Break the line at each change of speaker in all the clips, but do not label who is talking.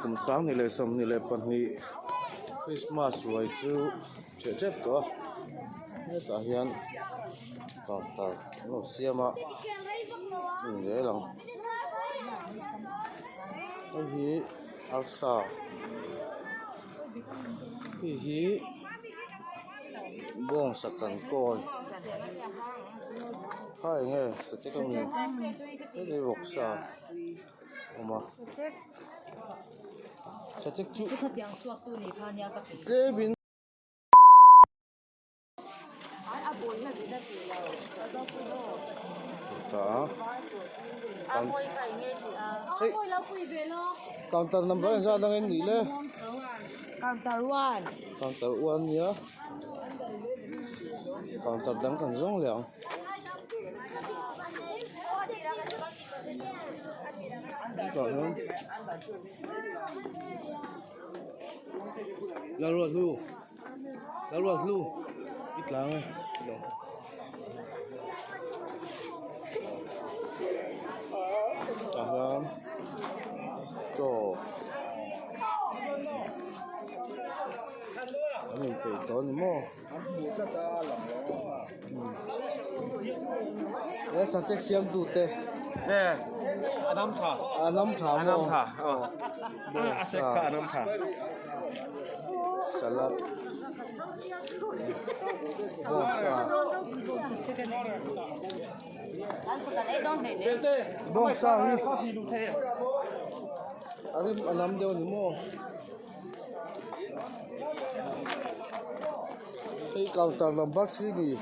kum sang ni le som ni le pahnih Christmas ruai chu thep to ta hian counter no siama nge lang hi alsa hi bong sakan kon khai nge sa chekang ni ni boksa oma sa chek chu Kevin counter number sao đang anh nghỉ lẽ counter one nhá counter đang cần rong lẹo còn không là ruột lu ít lắm ấy cảm cho mình phải tốn nữa đấy sao chắc xem tụt thế
nè Anam thả Anam thả
salad bongsa hi ari anam deu ni mo cái counter number si ni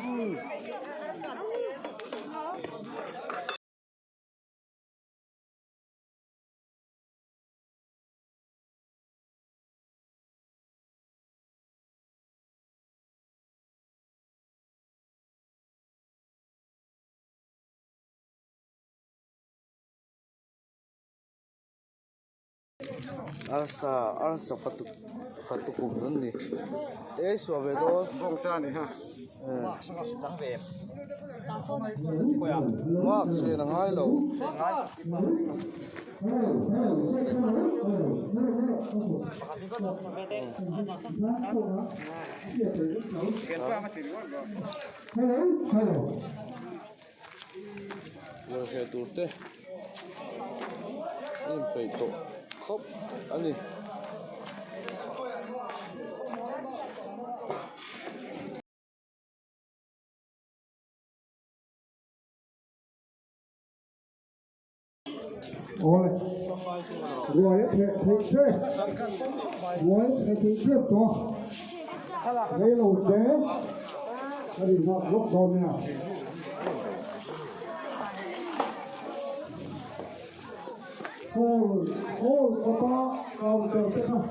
alsa fatu kum ni e so ve do
bongsa ni ha
trắng về mà chuyện là ngay lâu giờ sẽ tụt thế nhưng phải tổ khóc anh đi
rồi thế chơi rồi thế chơi to đây là một chế gia đình họ lúc đầu nè hô có ba còn chờ thế không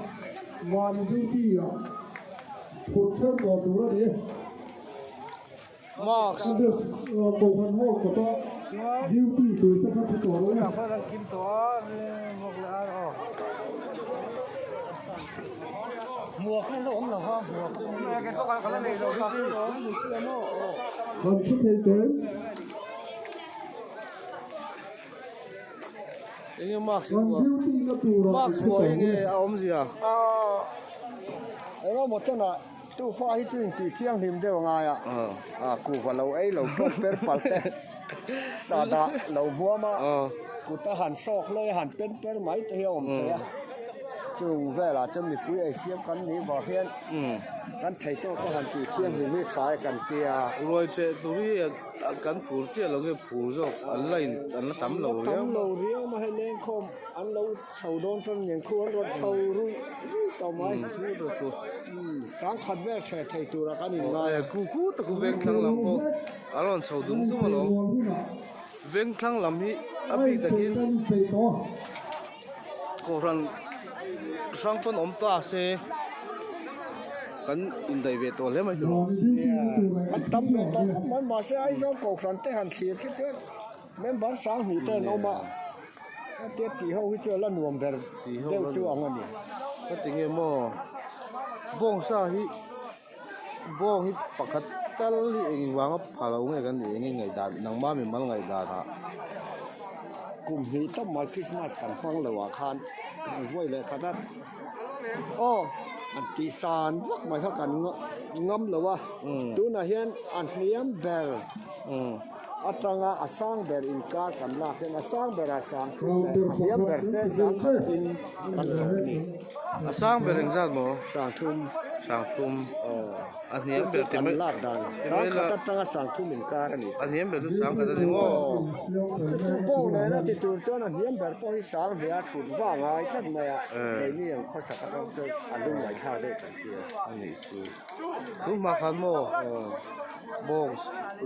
hoàn duty à một chơi bỏ đủ ra đi
Max
được bộ phận hô của to duty từ tất cả tổ luôn
các bạn đang kiếm tổ một là mùa không lộn là không mùa cái có cái này rồi
còn chút thêm tới
ini Max
còn duty nó tù rồi
Max của ini ông gì à
nó một chân là tu pha hết chuyện thì chiang hiểm đều ngay à cụ và lâu ấy lâu tốt bên phải sa đa lâu búa mà cụ ta hàn sọcเลยhàn bên máy thì hiểu không thế chung về là trong lịch quý ấy xem cắn ní vào hiện cắn thấy tôi có hàn thì chiang hiểm mới trái cắn kia
rồi chế tụi cắn phủ chia là cái phủ rồi anh lên anh tắm lầu
riêng mà hay nên không anh lâu sầu đôn trong những khu anh sầu rồi tao mới được sáng khát về thầy tụi là cái gì
mà cú tao cũng ven thang làm bộ anh sầu đúng tu mà nó ven thang làm hi abi ta kia cô rằng sang con ông ta sẽ cắn in đại về tổ lên mà được
anh tâm về tao không muốn mà sẽ ai cho cổ phần tới hàng thiệt cái chứ mấy bán sáng nghỉ tới nó mà tiết tỷ hậu cái chưa là nuông về đều chưa ăn anh
cái tiếng em mò bong sa hi bong hi pakat tal hi wang phalo nge kan ni ngai da nang ma mi mal ngai da tha
กลุ่มนี้ต้องมาคริสต์มาสกันฟังเลยว่าคันไว้เลยครับโอ้อันที่สานวักมาเขากันงำเลยว่าดูนะเฮียนอันเนียมเบลอัตงาอาสังเบลอินการกันลากเห็นอาสังเบลอาสังทุกเนียมเบลเจนสังอินอันสองนี้
sang bereng zat mo
สังทุม
sang thum an hiam ber ti
กัน
mai
ลากดังสังขัดตั้งสังทุมอินการนี่
an hiam ber sang ka ni mo
โป้เลยนะที่ตัวเจ้านั่นเนียมเบลพอที่สังเบียชุดว่าไงท่านมาในนี่ยังข้อสักต้องเจออันรุ่งไหลชาได้กันเดียว
ani chu tu ma khan mo bong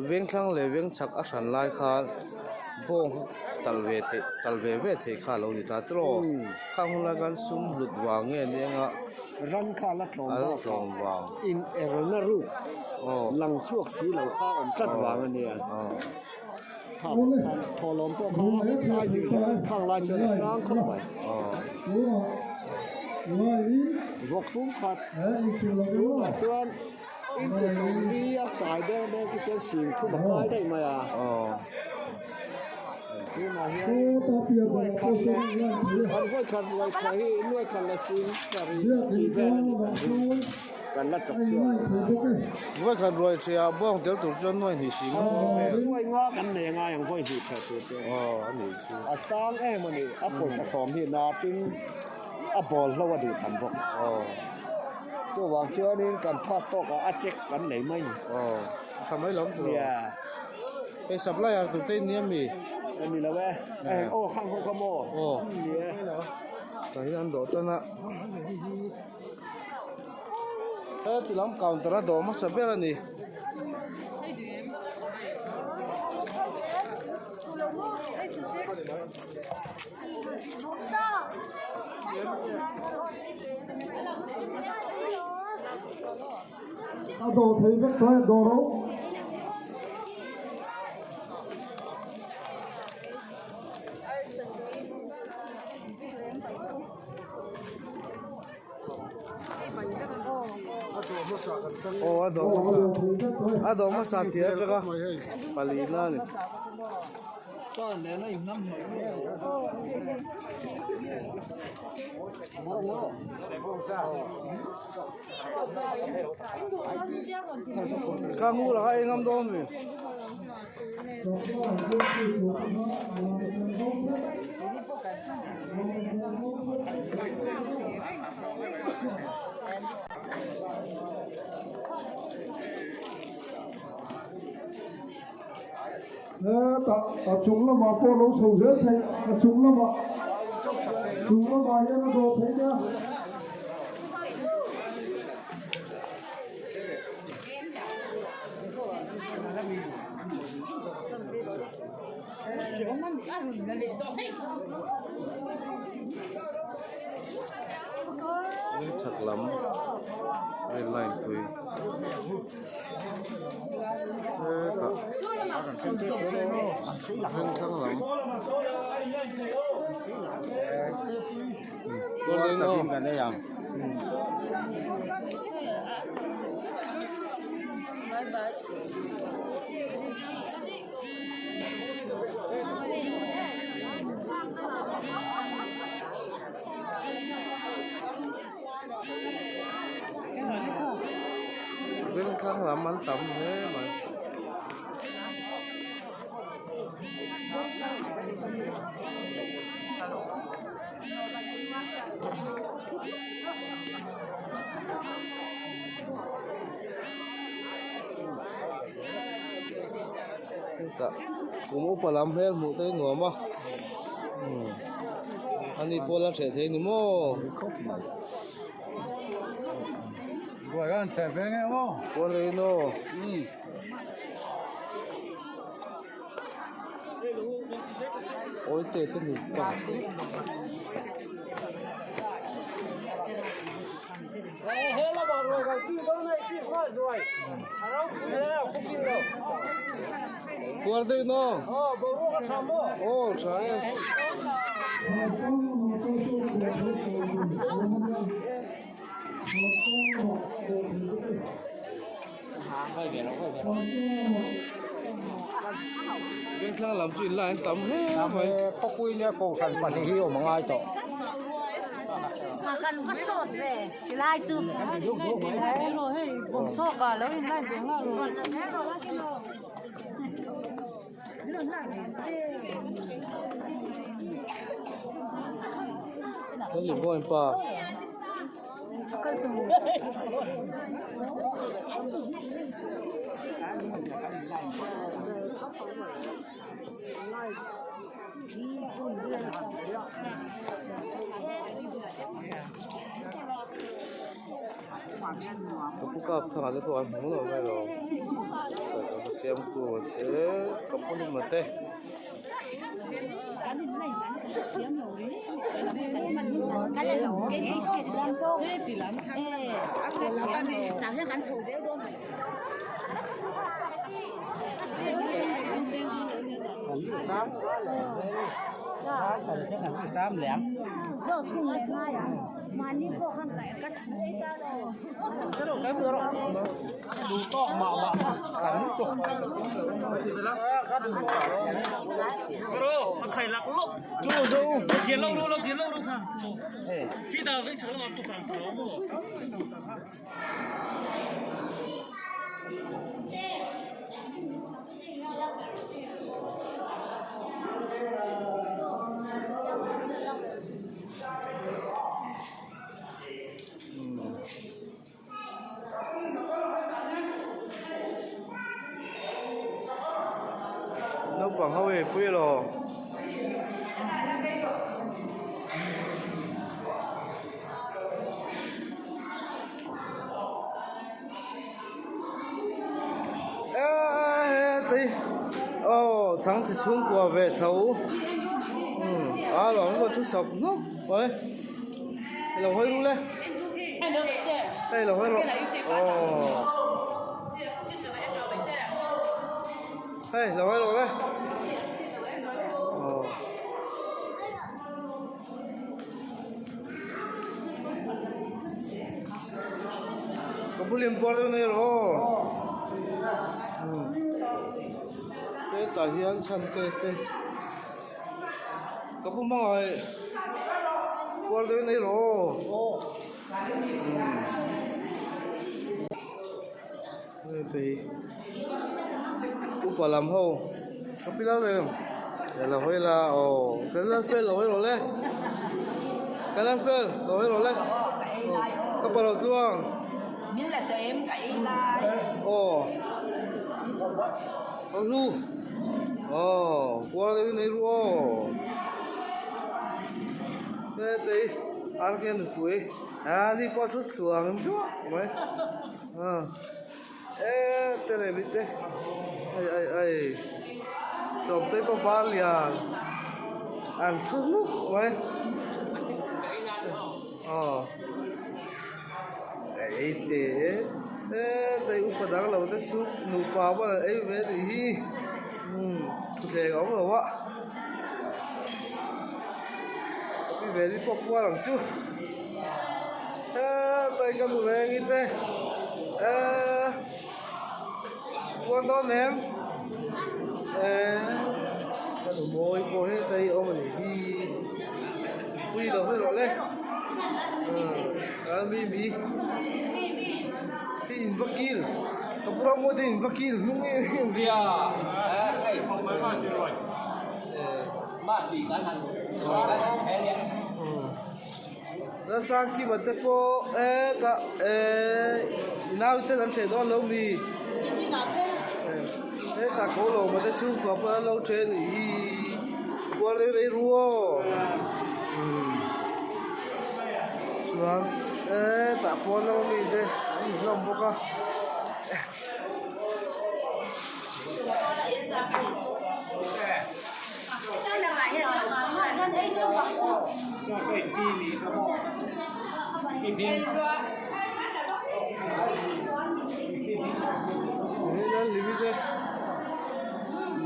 wen khang le wen chak a san lai khan bong talve ve the kha lo ni ta tro khang la gan sum lut wa nge ne nga
รันข้าละทอง
al
ว่า
song wa
อินเอรนารู
oh
หลังช่วงสีเหล่าข้าอมจัดวางอันเนี่ยข้าพอล้อมพวกเขาข้าอยู่ข้างลายจนสร้างเข้าไป
oh
我哩，
รกฟุ้งขัด
哎，你听了没
รู้
有？
ว่าจวนอินจะส่งดีตายได้ได้ก็จะสิ่งทุกข์กายได้ไหมอ่ะ
oh
คือมาเฮีย
说到别的不是问题，
มันก็ขัดไว้ใครด้วยกันละสิ่งสรี
别
ที่
跟
แบ
光
บ
了吧，说
กันละจับ
哎，
เชือก
那可不对，
ว่าคันรวยเสียบ้องเดี๋ยวตัวจนหน่อยนี่สิ
ด้วยงอกันเนี่ยงาอย่างพ่อหีแท้ตัวเจ้า
อ๋ออันนี้สิ
อาสร้างแอ้มันนี่อัปปสะสมที่นาปิ้งอับบอลแล้วว่าดูทันพวก
อ๋อ
ตัววางเชื้อนี่กันพาดตกอาเจ็กกันไหนไหม
อ๋อทำไมล้มตัว
เนี่ย
ไปสับไล่อะไรตัวเต้นเนี่ยมี
อันนี้แล้วแม่โอ้ข้างพวกขโมย
โอ้
เนี่ย
แต่ที่นั่นโดดจนนะเฮ้ยที่ล้มเก่าตระโดดมาสับเบลนี่
啊，都推个推多喽。
โอ้อะโดมาสาเสียจังก็ปาลีน่านี่
ซ่อนแล้วนะอยู่น้ำหอยเนี่ย
ข้างูละให้งามโดมมี
chúng là mà cô lỗ sầu rớt thấy chúng là mà em đồ thấy nhá
chắc lắm ai lại tôi khăn khăn lắm con lên đâu gần đây à bên khăn làm ăn tầm thế mà cũng phải làm hết một cái ngõ mà anh đi po là sẽ thế nữa mô
Gọi con chạy về nghe không?
po lên nó ôi tệ thế này cả
hết là bỏ rồi, cái kia đó này kia quá rồi. Đâu, thế nào không kia đâu.
po lên nó
Bố có sao mà?
ô trái bên thang làm chuyện lại tắm hết
làm
vậy
có quy lia cổ thần bản thì hiểu mà ai to
mà cần bắt sốt về thì lai chụp đấy rồi hey bụng sốt cả lấy lai biển là rồi
cái gì gọi pa Aku kap thang ada tu aku mula mai lo. Aku siam tu kapu ni mate.
cái này lỗ cái làm số thì làm nào hiện cắn sầu dễ luôn
tám lẻng
rồi thùng này mai à mà đi vô không phải cắt ấy ra đâu
cái bữa đó đủ to mà cắn tục
bro khai lạc lốc chú chú kiến lâu đâu cả khi nào vẫn chờ là tụt hàng tháo
Nó bằng hao về quê rồi. Sáng sẽ xuống qua về thấu. Rồi nó chút sập nó. Vậy. Là hơi luôn lên. Đây là hơi rồi. Hey, là hơi rồi đây. Kamu limpar tu ni lo. Cái tahian san te. Kamu mangai. Por tu ni lo. Thì upa làm hô. Kapila rồi. Là hơi là cái là phê là hơi rồi đấy. Cái là phê là hơi rồi đấy. Các bạn đâu chưa?
miễn là tụi em cậy lai
Con ru qua đây này ru thế thì ăn cái này cuối đi qua chút xuống mấy thế này biết thế ai xong tới bao bao liền ăn chút lúc mấy đấy thế đây upa đang lâu tới chút nụ pa mà ấy về thì thế có mà vợ đi về đi bọc qua làm chút tay cái đồ này như thế quan đó em cái đồ môi hết tay ôm mà để đi quy đầu hơi rõ lên mi invakil kapura mo din invakil yung
Via cái không mới mà chưa rồi mà chỉ cắn hẳn cái này
da sang ki batte po now te dan che do lo mi ta ko lo ma te su ko pa lo che ni ko le ruo suang ta po lo mi de lòng bốc à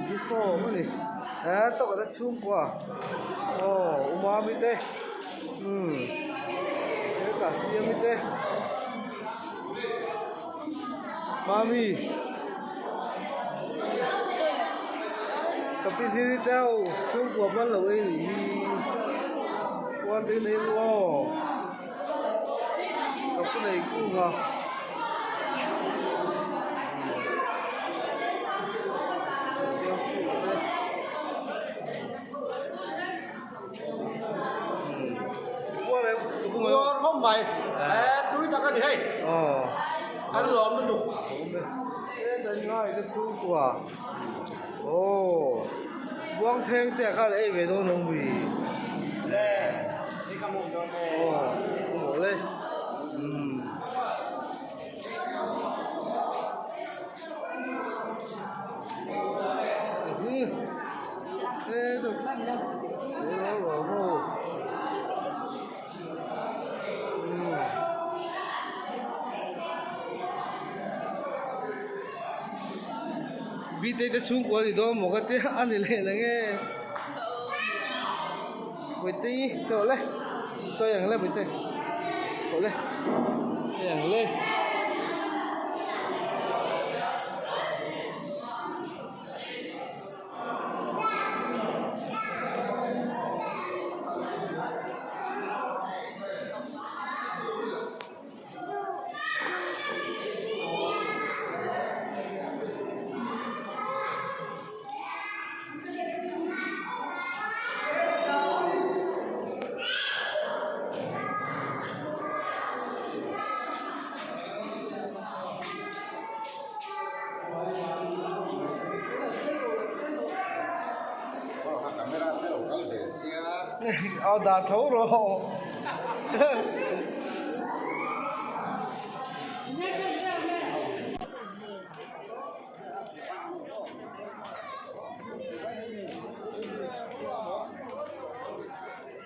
chút to mà này tao có đất xuống qua umami te cả xiêm te mami tapi sini tahu chung của văn lẩu ấy thì quan tới đấy lo đọc cái này cũng hả
Qua không mày. Túi ta cái gì hay? Ăn lộn nó đục.
đây ngay cái số của buông thang thế cái này về đâu nông bì
Đi cầm một cho nè.
một lên thế được thế nó rồi vô bị tay cái xuống của thì đó một cái tiếng ăn thì lại là nghe với tí cậu lên choอย่างlên với tay cậu lênอย่างlên đã thấu rồi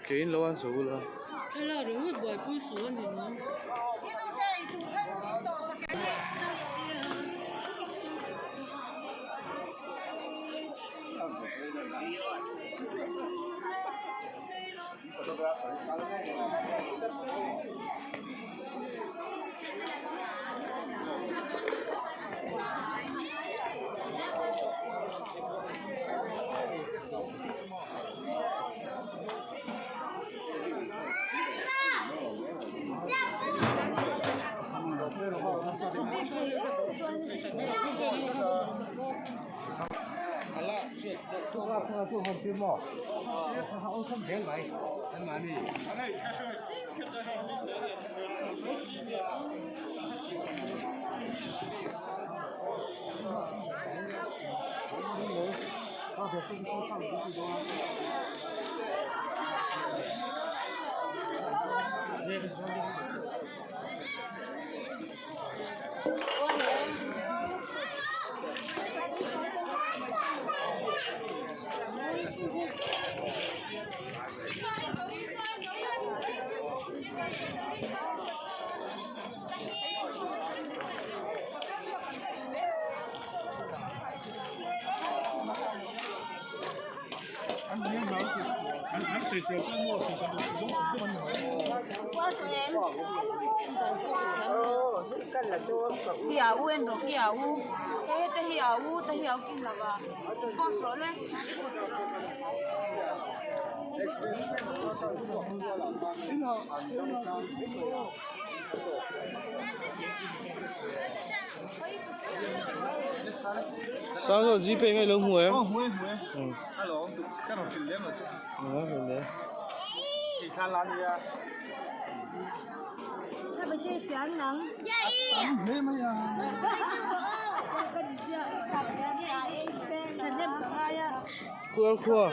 kiến lâu ăn số luôn
thế là đúng một buổi vui số thì nó
做好节目，好省钱来，很难的。
Kia u en ro kia u te hia u kin la ba con số lên
sao rồi gì pe ngay lông hùi em
Hùi. Alo, cái nào phim đấy mà chứ.
phim đấy
Thì than lan gì à?
ta bây giờ phiền nắng
Thế mà ya.
khua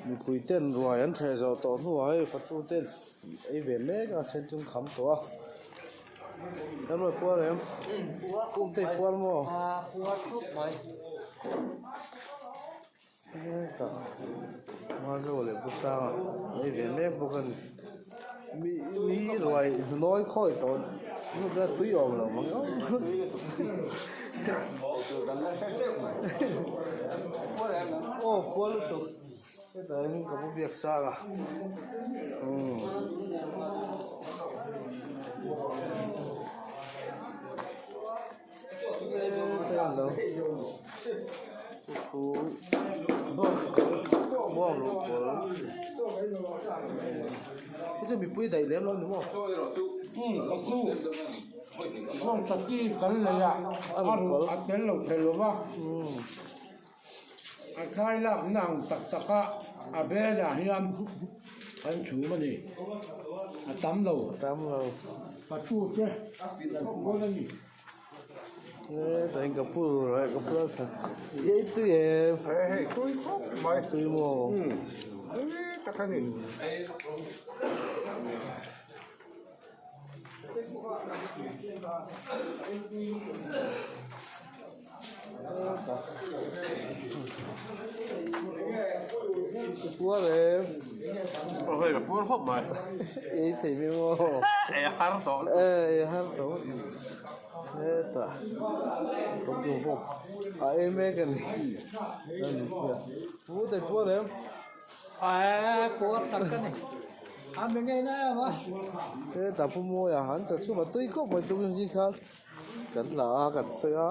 mình cùi tên rồi anh sẽ giờ tổn rồi phát trụ tên ấy về mấy cái trên trung khám tổ em rồi qua đấy em cũng thấy qua mà
qua thuốc mày
cả mà rồi lại bút sang à đây về mẹ bút cần mi rồi nói khỏi tốn nó ra túi ôm là mà ô quên luôn tụi cái đấy có một việc sang à thế là đâu cú buông luôn cái gì bị bụi đầy lém lắm đúng không?
không chắc gì cần này à ăn đến lẩu thề luôn á khai là nàng tắc tắc à bé là hiền anh chủ mà đi tắm lẩu và chu chứ không có gì
tại anh gặp rồi gặp rồi thật vậy tôi em
tôi khóc mày
tôi mua
chắc cái gì
Pua em
hơi gặp cuốn phốc mày
ấy thì mi mua
hát to
hát to ta không dùng phục em mấy cái này pua thì pua em
pua tắc cái này ăn bên ngay nè mà
thế ta phu mua à hắn chặt xuống mà tôi có mấy tung gì khác cần là cần sợi á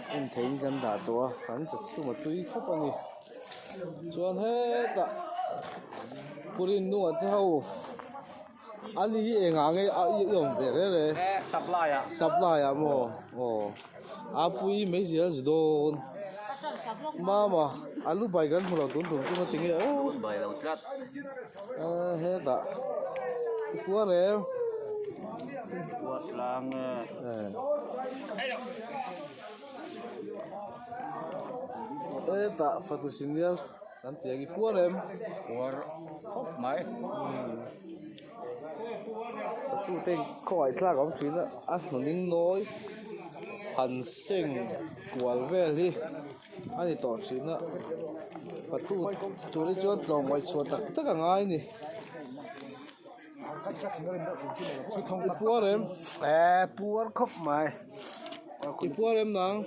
em thấy cần đá to hắn chặt xuống mà tôi có bao nhiêu chuan hết ta purin nuột theo anh đi em ngang cái dùng về đấy supply à mò apui mấy gì đó rồi mà alu bay gan một lần tuần cũng tiếng nghe ô
bài đầu chất
hết ta qua rồi
quạt lang
ta phát sinh nhá anh tiếng cái qua em
pua phốc mày
tu tên khỏi là có chuyện đó anh nó nín nói hành sinh của về đi anh thì tỏ chuyện đó và tu đi cho lòng ngoài chuột tất cả ngay nè pua em
pua khóc mày
pua em nang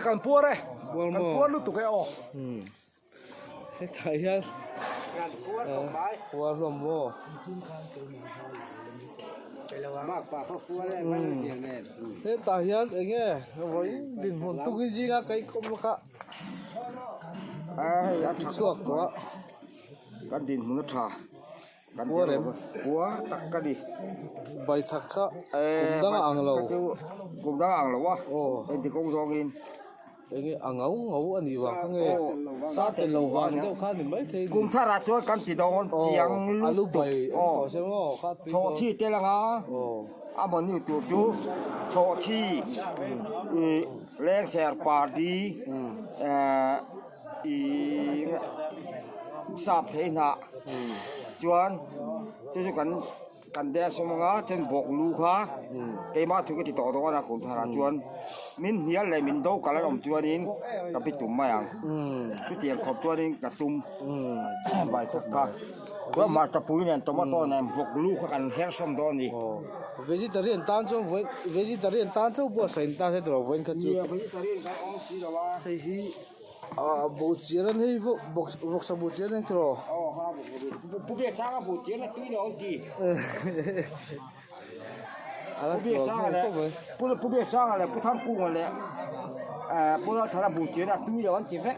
cần pua đây
cần
pua lúc tụi cái ổ
cái thầy ha pua làm vô thế ta hiền anh nghe với đình hồn tu cái gì cái không cả cái chuột đó
cái đình muốn thả
pua đấy
pua tắc cái đi
bài thắc cả cũng đang ăn lâu
cũng đang ăn lâu á
ồ
thì cũng do in
anh nghe ăn ngấu anh đi vào không nghe sát tên lâu vàng đâu khác thì mấy thế
cũng thà là cho cái gì đó chiang
lúc bảy có xem không khác
cho chi tên là ngà à bọn nhiều tuổi chú cho chi lên xe party sắp thế nè chuan chú cần đeo xong ngã trên bọc lú khá cái mà thứ cái thì tỏ đó là cũng thà là chuan mình hiện lại mình đâu cả là làm chuan in cái bị tụm mày ăn cái tiền khop chuan in cái tụm bài tất cảว่ามาตะปุยเนี่ยตัวมาตัวเนี่ยพวกลูกกันเฮร์สมดอนี่
vegetarian tan cho với vegetarian tan cho bữa sáng tan hết rồi vẫn khát chú thì hi bộ chiến hay bộ sao bộ chiến anh rồi
bố biết sao bộ chiến là tuy nó gì
bố biết sao là
bố biết sao là bố tham cung là bố nói thật là bộ chiến là tuy nó chỉ phép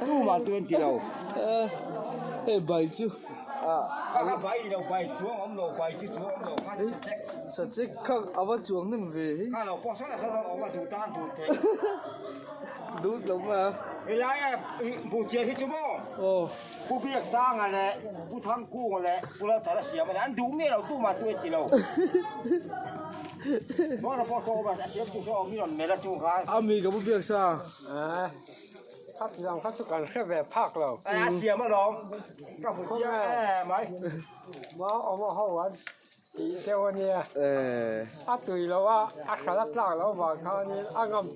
tu mà tuyên thì đâu
bảy chứ
các bảy thì đâu bảy chúa ông đâu bảy chứ chúa ông đâu
sao chứ các ông chuông nên về
các nào có sao là sao đâu ông mà thủ tan thủ thế
đúng lắm mà
cái này bộ chiến thì chú mò bố biết sao là này bố tham cung là bố nói thật là xỉa mà anh đúng nghe đâu tu mà tuyên thì đâu nó là có số mà xỉa tu số mi còn mẹ là chú khai
ami có biết sao
phát rằng phát xuất cảnh về park rồi
xỉa mà đâu các bộ chiến mấy
mà ông mà hậu anh
theo nha tùy lâu khá là lâu và khá ngầm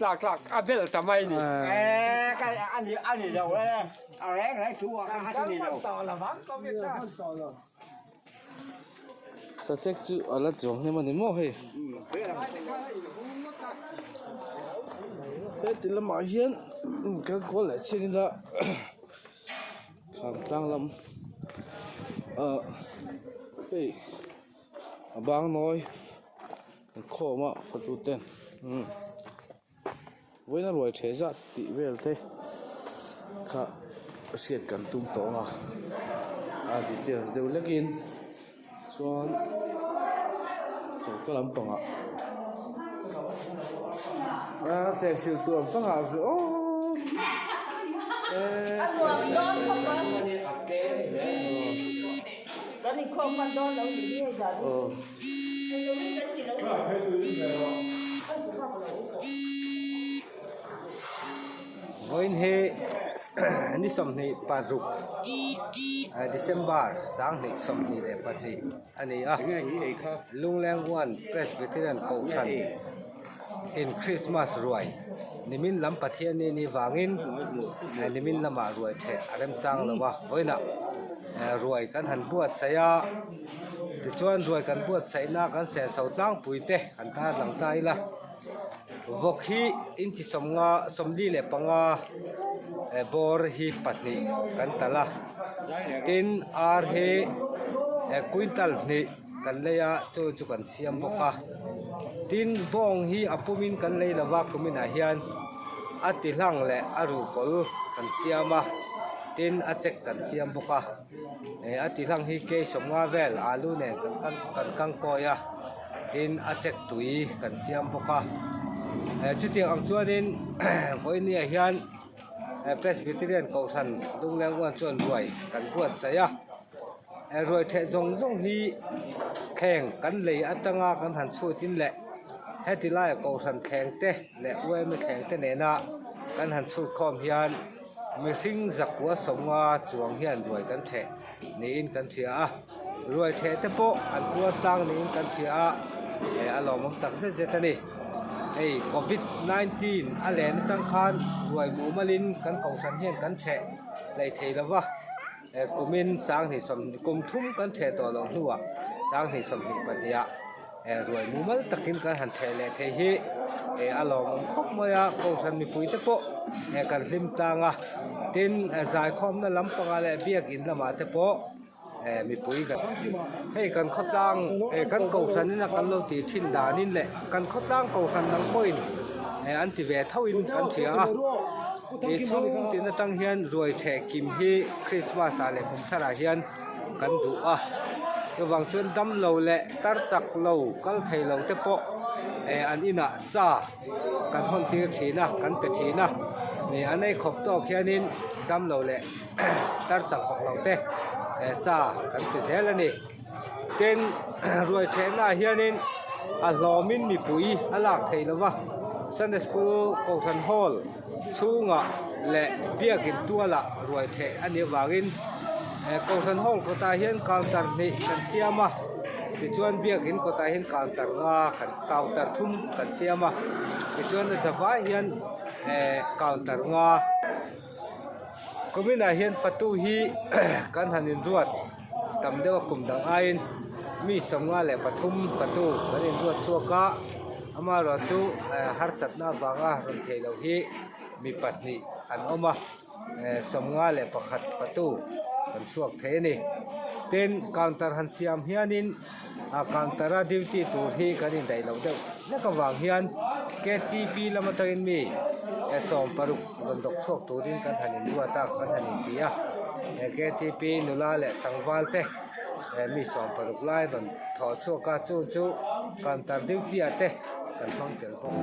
biết là tầm ai nè cái anh gì đâu đấy đấy chú hai gì đâu
sao chắc chú ở là chỗ này mà đi mua hay bé thì là mà hiền cái có lại xin là khám tăng lắm hey bang nói khó mà phải tu tên với nó rồi thế ra tị về thế cả siết cần tung tổ mà thì tiền đều lấy in cho cái lắm bằng sẽ chịu tuồng bằng ô
đó thì không ăn đó đâu thì bây giờ
với he anh đi xong thì ba rục December sáng thì xong thì để bắt thì anh ấy lung lang one Presbyterian cầu thần in Christmas rồi nimin lam pathian ni wangin nimin lama ruai the adam chang lawa hoina ruai kan han buat saya ti chuan ruai kan buat saina kan se sautlang puite an ta lang tai la vok hi in chi somnga somli le panga bor hi patni kan tala tin ar he quintal ni kan leya chu chu kan siam boka tin bong hi apumin kan lei lawa kumin a hian atilang le aru kol kan siama tin achek kan siam boka atilang hi ke somnga vel alu ne kan kang koya tin achek tui kan siam boka chuti ang chuanin voini a hian Presbyterian kausan dungleng wan chuan ruai kan buat saya ruai the zong zong hi kheng kan lei atanga kan han chu tin le heti lai kausan kheng te le we me kheng te ne na kan han chu khom hian mi sing zakwa somwa chuang hian ruai kan the ni in kan thia a ruai the te po an tua tang ni in kan thia a alom tak se se tani COVID-19 alen tang khan ruai mu malin kan kausan hian kan the lei thei lawa kumin sang thì som kum thum kan the to lo nuwa sang thì som hi pania ruai mu mal takin kan han the le the hi alom khop moya kausan mi pui te po kan lim tanga tin zai khom na lam panga le biak in lama te po mi pui kan kan khotang kan kausan na kan lo ti thin danin le kan khotang kausan nang point an ti ve thawin kan thia chung tin tang hian ruai the kim hi Christmas ale khum thara hian kan du a chu wang chuan dam lo le tar chak lo kal thei lo te po an ina sa kan hon tir thina kan pe thina ni anei khop to khianin dam lo le tar chak pok lo te sa kan pe zel ani ten ruai the na hianin a hlomin mi pui alak thei lova Sunday school Kausan Hall chunga le biakin tuala ruai the ani wangin Kausan Hall ko ta hian counter ni kan siama ti chuan biakin ko ta hian counter nga kan counter thum kan siama ti chuan zawa hian counter nga komina hian patu hi kan hanin ruat tamdewa kumdang ain mi somnga le pathum patu kanin ruat chuaka ama ro chu har satna banga ron thelo hi mi patni an oma somnga le pakhat patu kan chuak the ni ten counter han siam hianin a counter duty tur hi kanin dai lo deuh na ka wang hian KTP lamatakin mi som paruk ron dok chuak turin kan hanin ruata kan hanin tia KTP nula le tangwal te mi som paruk lai ron tho chuaka chu chu counter duty ate kan phong tel phong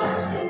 à